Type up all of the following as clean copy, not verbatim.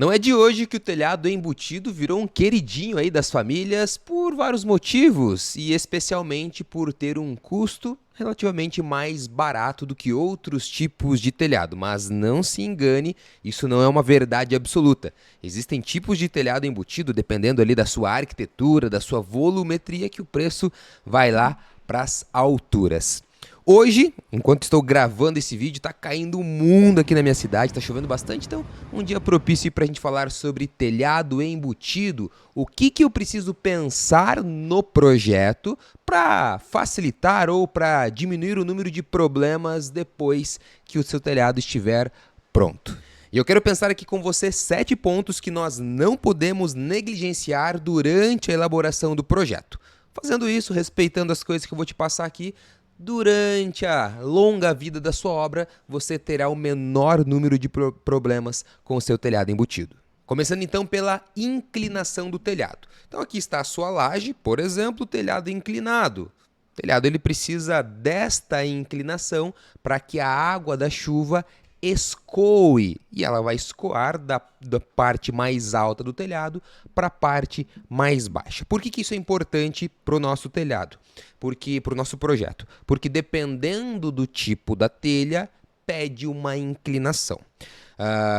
Não é de hoje que o telhado embutido virou um queridinho aí das famílias por vários motivos, e especialmente por ter um custo relativamente mais barato do que outros tipos de telhado. Mas não se engane, isso não é uma verdade absoluta. Existem tipos de telhado embutido, dependendo ali da sua arquitetura, da sua volumetria, que o preço vai lá para as alturas. Hoje, enquanto estou gravando esse vídeo, está caindo o mundo aqui na minha cidade, está chovendo bastante, então um dia propício para a gente falar sobre telhado embutido, o que eu preciso pensar no projeto para facilitar ou para diminuir o número de problemas depois que o seu telhado estiver pronto. E eu quero pensar aqui com você 7 pontos que nós não podemos negligenciar durante a elaboração do projeto. Fazendo isso, respeitando as coisas que eu vou te passar aqui, durante a longa vida da sua obra, você terá o menor número de problemas com o seu telhado embutido. Começando então pela inclinação do telhado. Então aqui está a sua laje, por exemplo, telhado inclinado. O telhado ele precisa desta inclinação para que a água da chuva escoe, e ela vai escoar da parte mais alta do telhado para a parte mais baixa. Por que isso é importante para o nosso telhado? Para o nosso projeto? Porque dependendo do tipo da telha, pede uma inclinação.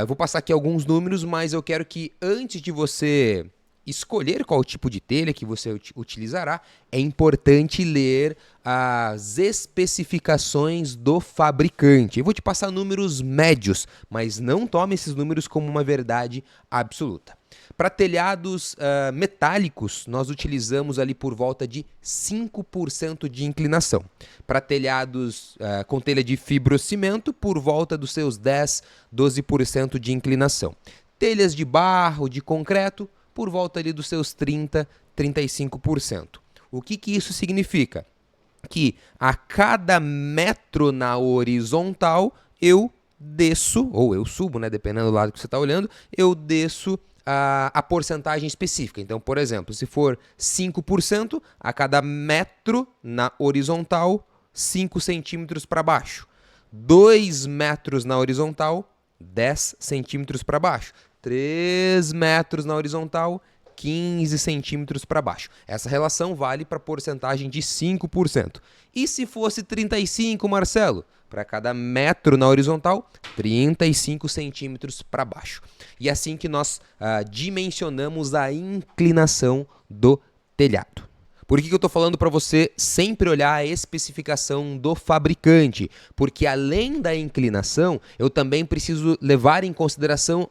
Eu vou passar aqui alguns números, mas eu quero que antes de você escolher qual tipo de telha que você utilizará, é importante ler as especificações do fabricante. Eu vou te passar números médios, mas não tome esses números como uma verdade absoluta. Para telhados metálicos, nós utilizamos ali por volta de 5% de inclinação. Para telhados com telha de fibrocimento, por volta dos seus 10, 12% de inclinação. Telhas de barro, de concreto, por volta ali dos seus 30, 35%. O que isso significa? Que a cada metro na horizontal, eu desço, ou eu subo, né, dependendo do lado que você está olhando, eu desço a porcentagem específica. Então, por exemplo, se for 5%, a cada metro na horizontal, 5 centímetros para baixo. 2 metros na horizontal, 10 centímetros para baixo. 3 metros na horizontal, 15 centímetros para baixo. Essa relação vale para a porcentagem de 5%. E se fosse 35, Marcelo? Para cada metro na horizontal, 35 centímetros para baixo. E é assim que nós dimensionamos a inclinação do telhado. Por que eu estou falando para você sempre olhar a especificação do fabricante? Porque além da inclinação, eu também preciso levar em consideração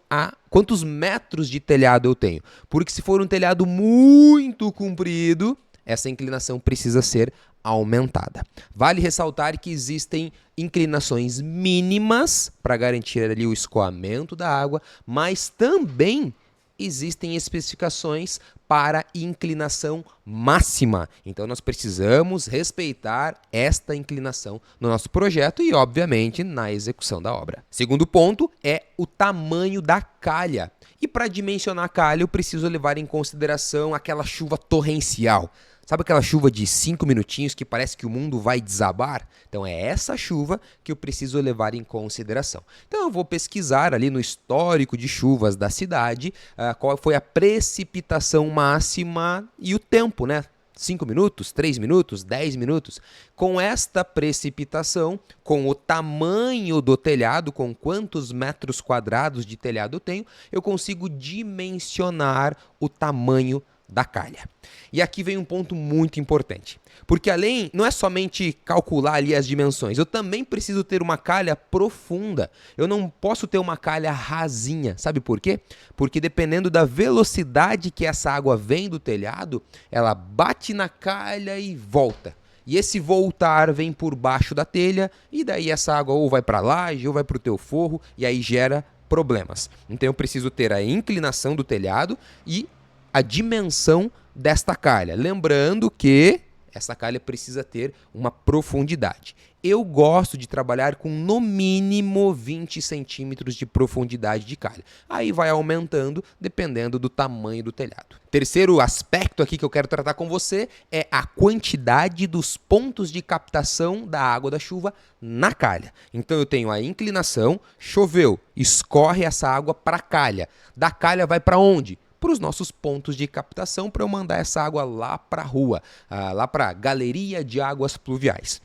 quantos metros de telhado eu tenho. Porque se for um telhado muito comprido, essa inclinação precisa ser aumentada. Vale ressaltar que existem inclinações mínimas para garantir ali o escoamento da água, mas também existem especificações para inclinação máxima. Então, nós precisamos respeitar esta inclinação no nosso projeto e, obviamente, na execução da obra. Segundo ponto é o tamanho da calha. E para dimensionar a calha, eu preciso levar em consideração aquela chuva torrencial. Sabe aquela chuva de 5 minutinhos que parece que o mundo vai desabar? Então é essa chuva que eu preciso levar em consideração. Então eu vou pesquisar ali no histórico de chuvas da cidade qual foi a precipitação máxima e o tempo, né? 5 minutos, 3 minutos, 10 minutos. Com esta precipitação, com o tamanho do telhado, com quantos metros quadrados de telhado eu tenho, eu consigo dimensionar o tamanho da calha. E aqui vem um ponto muito importante, porque não é somente calcular ali as dimensões, eu também preciso ter uma calha profunda. Eu não posso ter uma calha rasinha, sabe por quê? Porque dependendo da velocidade que essa água vem do telhado, ela bate na calha e volta. E esse voltar vem por baixo da telha, e daí essa água ou vai para a laje ou vai para o teu forro, e aí gera problemas. Então eu preciso ter a inclinação do telhado e a dimensão desta calha. Lembrando que essa calha precisa ter uma profundidade. eu gosto de trabalhar com no mínimo 20 centímetros de profundidade de calha. Aí vai aumentando dependendo do tamanho do telhado. Terceiro aspecto aqui que eu quero tratar com você é a quantidade dos pontos de captação da água da chuva na calha. Então eu tenho a inclinação, choveu, escorre essa água para a calha. Da calha vai para onde? Para os nossos pontos de captação para eu mandar essa água lá para a rua, lá para a galeria de águas pluviais.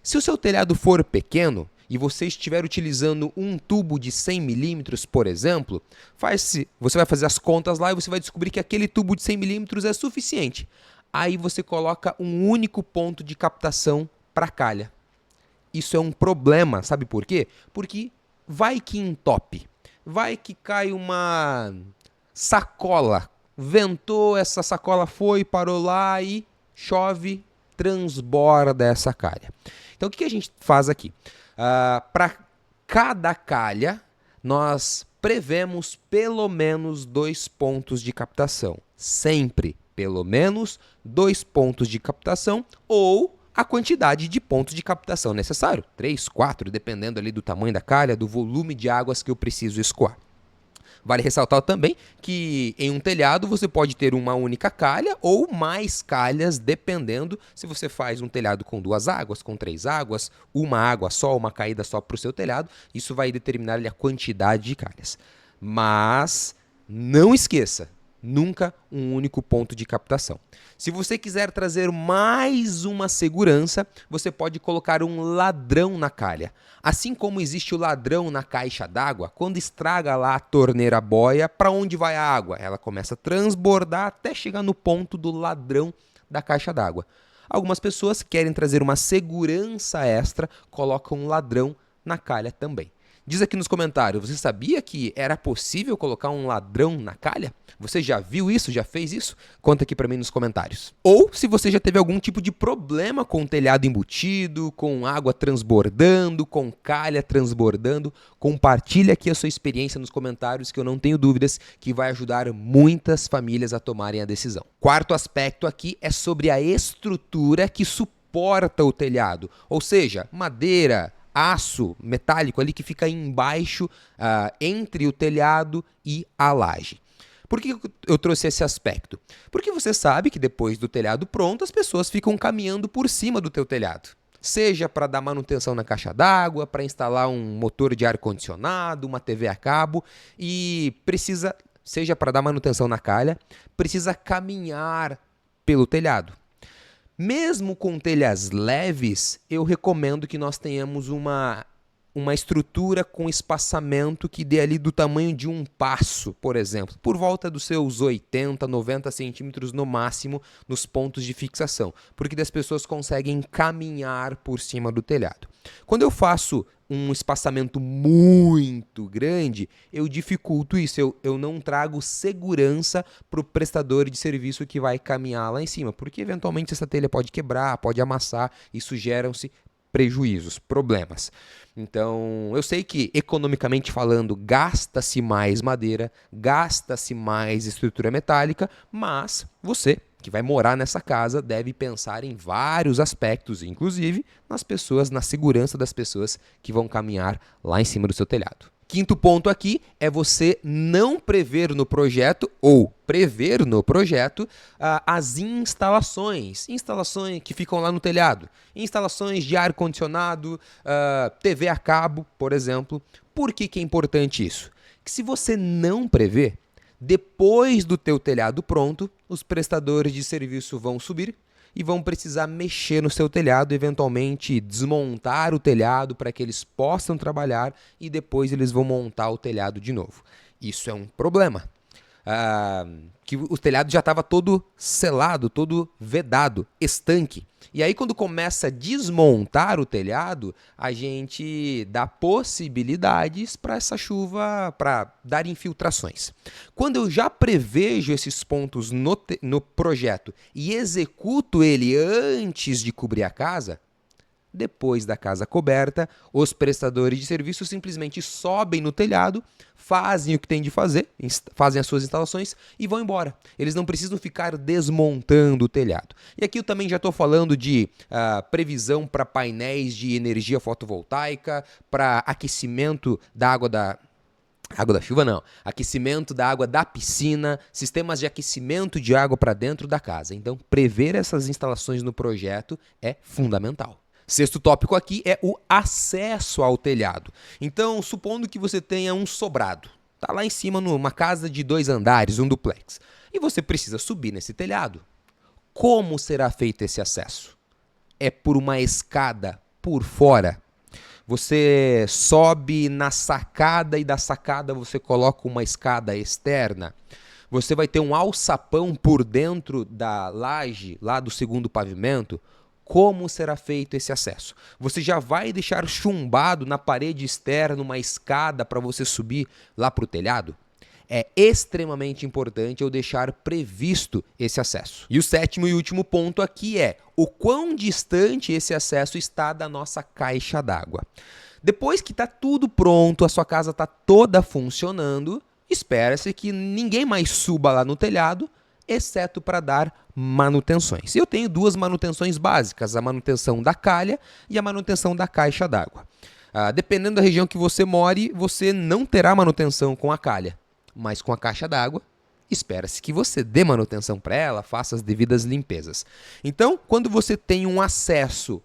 Se o seu telhado for pequeno e você estiver utilizando um tubo de 100 milímetros, por exemplo, você vai fazer as contas lá e você vai descobrir que aquele tubo de 100 milímetros é suficiente. Aí você coloca um único ponto de captação para a calha. Isso é um problema, sabe por quê? Porque vai que entope, vai que cai uma sacola, ventou, essa sacola foi, parou lá e chove, transborda essa calha. Então, o que a gente faz aqui? Para cada calha, nós prevemos pelo menos 2 pontos de captação. Sempre, pelo menos 2 pontos de captação ou a quantidade de pontos de captação necessário. 3, 4, dependendo ali do tamanho da calha, do volume de águas que eu preciso escoar. Vale ressaltar também que em um telhado você pode ter uma única calha ou mais calhas, dependendo se você faz um telhado com 2 águas, com 3 águas, uma água só, uma caída só para o seu telhado. Isso vai determinar a quantidade de calhas. Mas não esqueça, nunca um único ponto de captação. Se você quiser trazer mais uma segurança, você pode colocar um ladrão na calha. Assim como existe o ladrão na caixa d'água, quando estraga lá a torneira boia, para onde vai a água? Ela começa a transbordar até chegar no ponto do ladrão da caixa d'água. Algumas pessoas querem trazer uma segurança extra, colocam um ladrão na calha também. Diz aqui nos comentários, você sabia que era possível colocar um ladrão na calha? Você já viu isso? Já fez isso? Conta aqui pra mim nos comentários. Ou se você já teve algum tipo de problema com o telhado embutido, com água transbordando, com calha transbordando, compartilha aqui a sua experiência nos comentários que eu não tenho dúvidas que vai ajudar muitas famílias a tomarem a decisão. Quarto aspecto aqui é sobre a estrutura que suporta o telhado, ou seja, madeira, aço metálico ali que fica embaixo, entre o telhado e a laje. Por que eu trouxe esse aspecto? Porque você sabe que depois do telhado pronto, as pessoas ficam caminhando por cima do teu telhado. Seja para dar manutenção na caixa d'água, para instalar um motor de ar-condicionado, uma TV a cabo e seja para dar manutenção na calha, precisa caminhar pelo telhado. Mesmo com telhas leves, eu recomendo que nós tenhamos uma estrutura com espaçamento que dê ali do tamanho de um passo, por exemplo, por volta dos seus 80, 90 centímetros no máximo nos pontos de fixação, porque as pessoas conseguem caminhar por cima do telhado. Quando eu faço um espaçamento muito grande, eu dificulto isso, eu não trago segurança para o prestador de serviço que vai caminhar lá em cima, porque eventualmente essa telha pode quebrar, pode amassar, isso geram-se prejuízos, problemas. Então, eu sei que economicamente falando, gasta-se mais madeira, gasta-se mais estrutura metálica, mas você que vai morar nessa casa deve pensar em vários aspectos, inclusive na segurança das pessoas que vão caminhar lá em cima do seu telhado. Quinto ponto aqui é você não prever no projeto ou prever no projeto as instalações que ficam lá no telhado. Instalações de ar-condicionado, TV a cabo, por exemplo. Por que é importante isso? Que se você não prever, depois do teu telhado pronto, os prestadores de serviço vão subir e vão precisar mexer no seu telhado, eventualmente desmontar o telhado para que eles possam trabalhar e depois eles vão montar o telhado de novo. Isso é um problema. Que o telhado já estava todo selado, todo vedado, estanque. E aí quando começa a desmontar o telhado, a gente dá possibilidades para essa chuva, para dar infiltrações. Quando eu já prevejo esses pontos no projeto e executo ele antes de cobrir a casa, depois da casa coberta, os prestadores de serviço simplesmente sobem no telhado, fazem o que tem de fazer, fazem as suas instalações e vão embora. Eles não precisam ficar desmontando o telhado. E aqui eu também já estou falando de previsão para painéis de energia fotovoltaica, para aquecimento da água da chuva não, aquecimento da água da piscina, sistemas de aquecimento de água para dentro da casa. Então, prever essas instalações no projeto é fundamental. Sexto tópico aqui é o acesso ao telhado. Então, supondo que você tenha um sobrado, tá lá em cima numa casa de 2 andares, um duplex, e você precisa subir nesse telhado. Como será feito esse acesso? É por uma escada por fora? Você sobe na sacada e da sacada você coloca uma escada externa? Você vai ter um alçapão por dentro da laje, lá do segundo pavimento? Como será feito esse acesso? Você já vai deixar chumbado na parede externa uma escada para você subir lá para o telhado? É extremamente importante eu deixar previsto esse acesso. E o sétimo e último ponto aqui é o quão distante esse acesso está da nossa caixa d'água. Depois que está tudo pronto, a sua casa está toda funcionando, espera-se que ninguém mais suba lá no telhado, exceto para dar manutenções. Eu tenho 2 manutenções básicas, a manutenção da calha e a manutenção da caixa d'água. Dependendo da região que você more, você não terá manutenção com a calha. Mas com a caixa d'água, espera-se que você dê manutenção para ela, faça as devidas limpezas. Então, quando você tem um acesso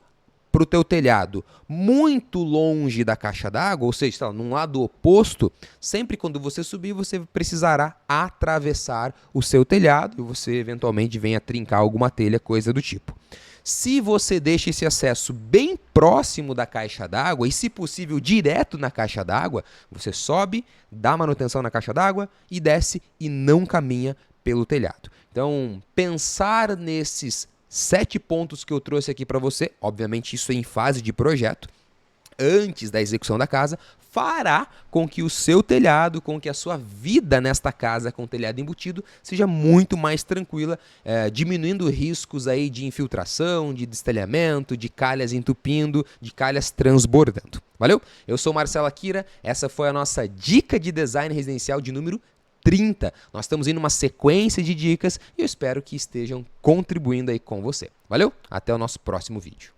para o teu telhado muito longe da caixa d'água, ou seja, está num lado oposto, sempre quando você subir, você precisará atravessar o seu telhado e você eventualmente venha trincar alguma telha, coisa do tipo. Se você deixa esse acesso bem próximo da caixa d'água e, se possível, direto na caixa d'água, você sobe, dá manutenção na caixa d'água e desce e não caminha pelo telhado. Então, pensar nesses 7 pontos que eu trouxe aqui para você, obviamente isso é em fase de projeto, antes da execução da casa, fará com que o seu telhado, com que a sua vida nesta casa com telhado embutido seja muito mais tranquila, diminuindo riscos aí de infiltração, de destelhamento, de calhas entupindo, de calhas transbordando. Valeu? Eu sou Marcelo Akira, essa foi a nossa dica de design residencial de número 30. Nós estamos indo uma sequência de dicas e eu espero que estejam contribuindo aí com você. Valeu? Até o nosso próximo vídeo.